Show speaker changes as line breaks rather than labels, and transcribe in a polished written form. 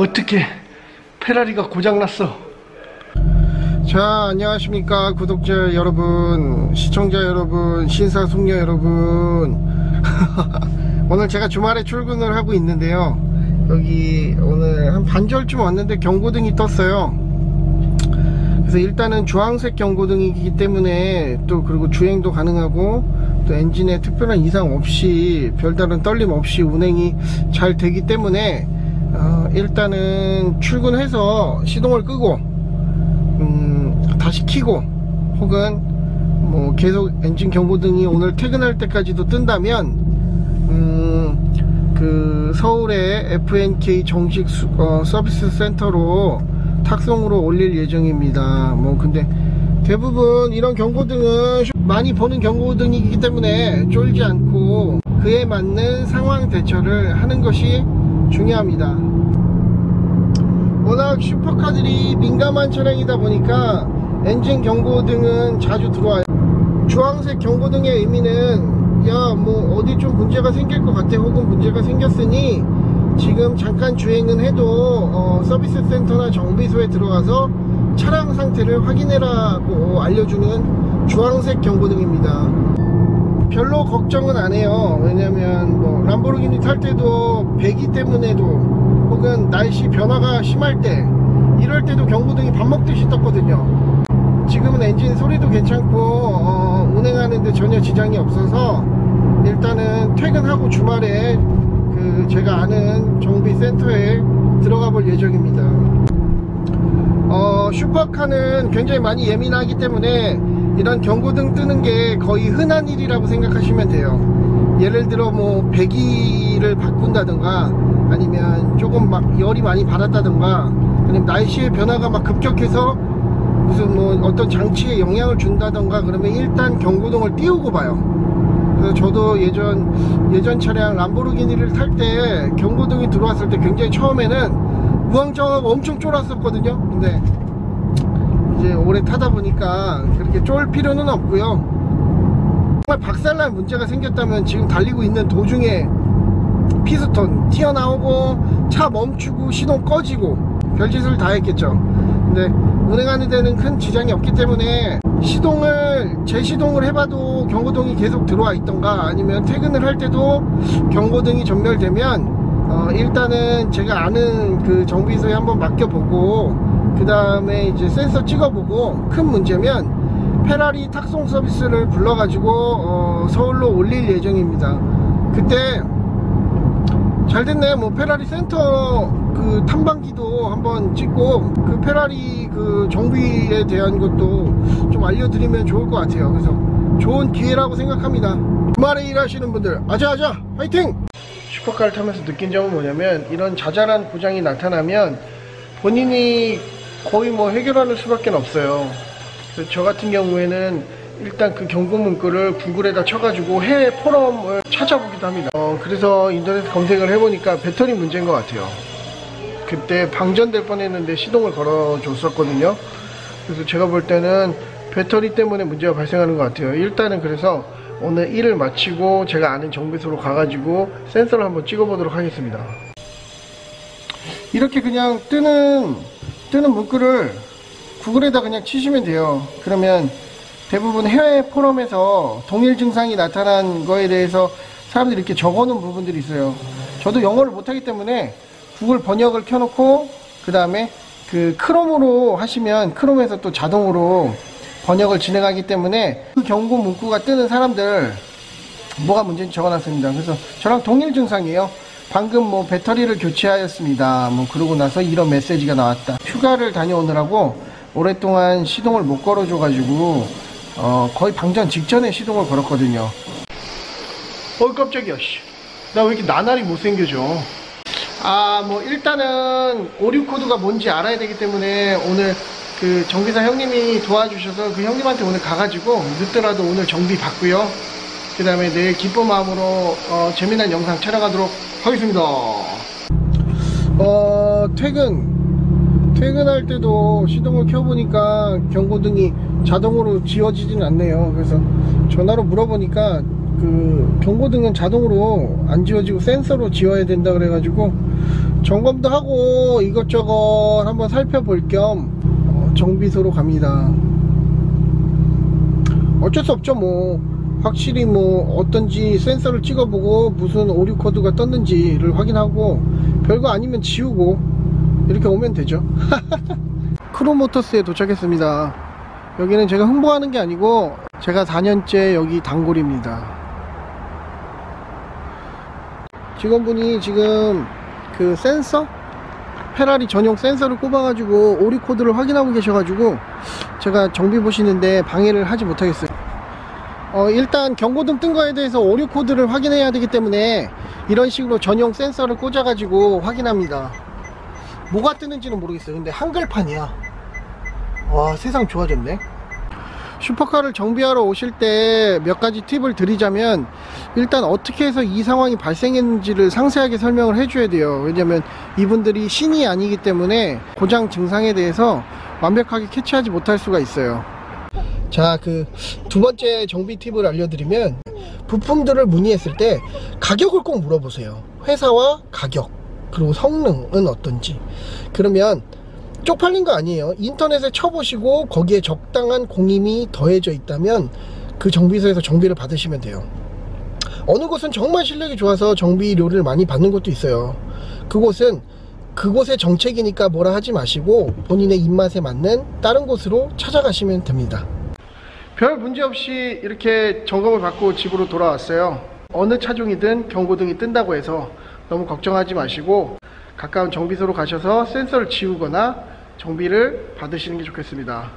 어떻게 페라리가 고장났어. 자, 안녕하십니까 구독자 여러분, 시청자 여러분, 신사숙녀 여러분. 오늘 제가 주말에 출근을 하고 있는데요, 여기 오늘 한 반절쯤 왔는데 경고등이 떴어요. 그래서 일단은 주황색 경고등이기 때문에 또 그리고 주행도 가능하고 또 엔진에 특별한 이상 없이 별다른 떨림 없이 운행이 잘 되기 때문에 일단은 출근해서 시동을 끄고 다시 켜고 혹은 뭐 계속 엔진 경고등이 오늘 퇴근할 때까지도 뜬다면 그 서울의 FNK 정식 서비스 센터로 탁송으로 올릴 예정입니다. 뭐 근데 대부분 이런 경고등은 많이 보는 경고등이기 때문에 쫄지 않고 그에 맞는 상황 대처를 하는 것이 중요합니다. 워낙 슈퍼카들이 민감한 차량이다 보니까 엔진 경고등은 자주 들어와요. 주황색 경고등의 의미는 야, 뭐 어디 좀 문제가 생길 것 같아, 혹은 문제가 생겼으니 지금 잠깐 주행은 해도 서비스 센터나 정비소에 들어가서 차량 상태를 확인해라고 알려주는 주황색 경고등입니다. 별로 걱정은 안 해요. 왜냐면 뭐 람보르기니 탈 때도 배기 때문에도 혹은 날씨 변화가 심할 때 이럴 때도 경고등이 밥 먹듯이 떴거든요. 지금은 엔진 소리도 괜찮고 운행하는데 전혀 지장이 없어서 일단은 퇴근하고 주말에 그 제가 아는 정비센터에 들어가 볼 예정입니다. 슈퍼카는 굉장히 많이 예민하기 때문에 이런 경고등 뜨는 게 거의 흔한 일이라고 생각하시면 돼요. 예를 들어 뭐 배기를 바꾼다든가 아니면 조금 막 열이 많이 받았다든가 아니면 날씨의 변화가 막 급격해서 무슨 뭐 어떤 장치에 영향을 준다던가 그러면 일단 경고등을 띄우고 봐요. 그래서 저도 예전 차량 람보르기니를 탈 때 경고등이 들어왔을 때 굉장히 처음에는 우왕좌왕 엄청 쫄았었거든요. 근데 이제 오래 타다 보니까 그렇게 쫄 필요는 없고요. 정말 박살날 문제가 생겼다면 지금 달리고 있는 도중에 피스톤 튀어나오고 차 멈추고 시동 꺼지고 별짓을 다 했겠죠. 근데 운행하는 데는 큰 지장이 없기 때문에 재시동을 해봐도 경고등이 계속 들어와 있던가 아니면 퇴근을 할 때도 경고등이 전멸되면 일단은 제가 아는 그 정비소에 한번 맡겨보고 그 다음에 이제 센서 찍어보고 큰 문제면 페라리 탁송 서비스를 불러가지고 서울로 올릴 예정입니다. 그때 잘됐네. 뭐 페라리 센터 그 탐방기도 한번 찍고 그 페라리 그 정비에 대한 것도 좀 알려드리면 좋을 것 같아요. 그래서 좋은 기회라고 생각합니다. 주말에 일하시는 분들 아자아자 화이팅! 슈퍼카를 타면서 느낀 점은 뭐냐면 이런 자잘한 고장이 나타나면 본인이 거의 뭐 해결하는 수밖에 없어요. 그래서 저 같은 경우에는 일단 그 경고 문구를 구글에다 쳐가지고 해외 포럼을 찾아보기도 합니다. 그래서 인터넷 검색을 해보니까 배터리 문제인 것 같아요. 그때 방전될 뻔했는데 시동을 걸어줬었거든요. 그래서 제가 볼 때는 배터리 때문에 문제가 발생하는 것 같아요. 일단은 그래서 오늘 일을 마치고 제가 아는 정비소로 가가지고 센서를 한번 찍어보도록 하겠습니다. 이렇게 그냥 뜨는 문구를 구글에다 그냥 치시면 돼요. 그러면 대부분 해외 포럼에서 동일 증상이 나타난 거에 대해서 사람들이 이렇게 적어놓은 부분들이 있어요. 저도 영어를 못하기 때문에 구글 번역을 켜놓고 그 다음에 그 크롬으로 하시면 크롬에서 또 자동으로 번역을 진행하기 때문에 그 경고 문구가 뜨는 사람들 뭐가 문제인지 적어놨습니다. 그래서 저랑 동일 증상이에요. 방금 뭐 배터리를 교체하였습니다. 뭐 그러고 나서 이런 메시지가 나왔다. 휴가를 다녀오느라고 오랫동안 시동을 못 걸어줘 가지고 거의 방전 직전에 시동을 걸었거든요. 깜짝이야. 나 왜 이렇게 나날이 못생겨져. 뭐 일단은 오류 코드가 뭔지 알아야 되기 때문에 오늘 그 정비사 형님이 도와주셔서 그 형님한테 오늘 가가지고 늦더라도 오늘 정비 받고요. 그 다음에 내일 기쁜 마음으로 재미난 영상 촬영하도록 하겠습니다. 퇴근할 때도 시동을 켜보니까 경고등이 자동으로 지워지진 않네요. 그래서 전화로 물어보니까 그 경고등은 자동으로 안 지워지고 센서로 지워야 된다 그래가지고 점검도 하고 이것저것 한번 살펴볼 겸 정비소로 갑니다. 어쩔 수 없죠. 뭐 확실히 뭐 어떤지 센서를 찍어보고 무슨 오류 코드가 떴는지를 확인하고 별거 아니면 지우고 이렇게 오면 되죠. 크로모터스에 도착했습니다. 여기는 제가 홍보하는 게 아니고 제가 4년째 여기 단골입니다. 직원분이 지금 그 센서? 페라리 전용 센서를 꼽아가지고 오류 코드를 확인하고 계셔가지고 제가 정비 보시는데 방해를 하지 못하겠어요. 일단 경고등 뜬 거에 대해서 오류 코드를 확인해야 되기 때문에 이런 식으로 전용 센서를 꽂아가지고 확인합니다. 뭐가 뜨는지는 모르겠어요. 근데 한글판이야. 와, 세상 좋아졌네. 슈퍼카를 정비하러 오실 때 몇 가지 팁을 드리자면, 일단 어떻게 해서 이 상황이 발생했는지를 상세하게 설명을 해줘야 돼요. 왜냐면 이분들이 신이 아니기 때문에 고장 증상에 대해서 완벽하게 캐치하지 못할 수가 있어요. 자, 그 두 번째 정비 팁을 알려드리면, 부품들을 문의했을 때 가격을 꼭 물어보세요. 회사와 가격, 그리고 성능은 어떤지. 그러면 쪽팔린 거 아니에요. 인터넷에 쳐보시고 거기에 적당한 공임이 더해져 있다면 그 정비소에서 정비를 받으시면 돼요. 어느 곳은 정말 실력이 좋아서 정비료를 많이 받는 곳도 있어요. 그곳은 그곳의 정책이니까 뭐라 하지 마시고 본인의 입맛에 맞는 다른 곳으로 찾아가시면 됩니다. 별 문제 없이 이렇게 점검을 받고 집으로 돌아왔어요. 어느 차종이든 경고등이 뜬다고 해서 너무 걱정하지 마시고 가까운 정비소로 가셔서 센서를 지우거나 정비를 받으시는 게 좋겠습니다.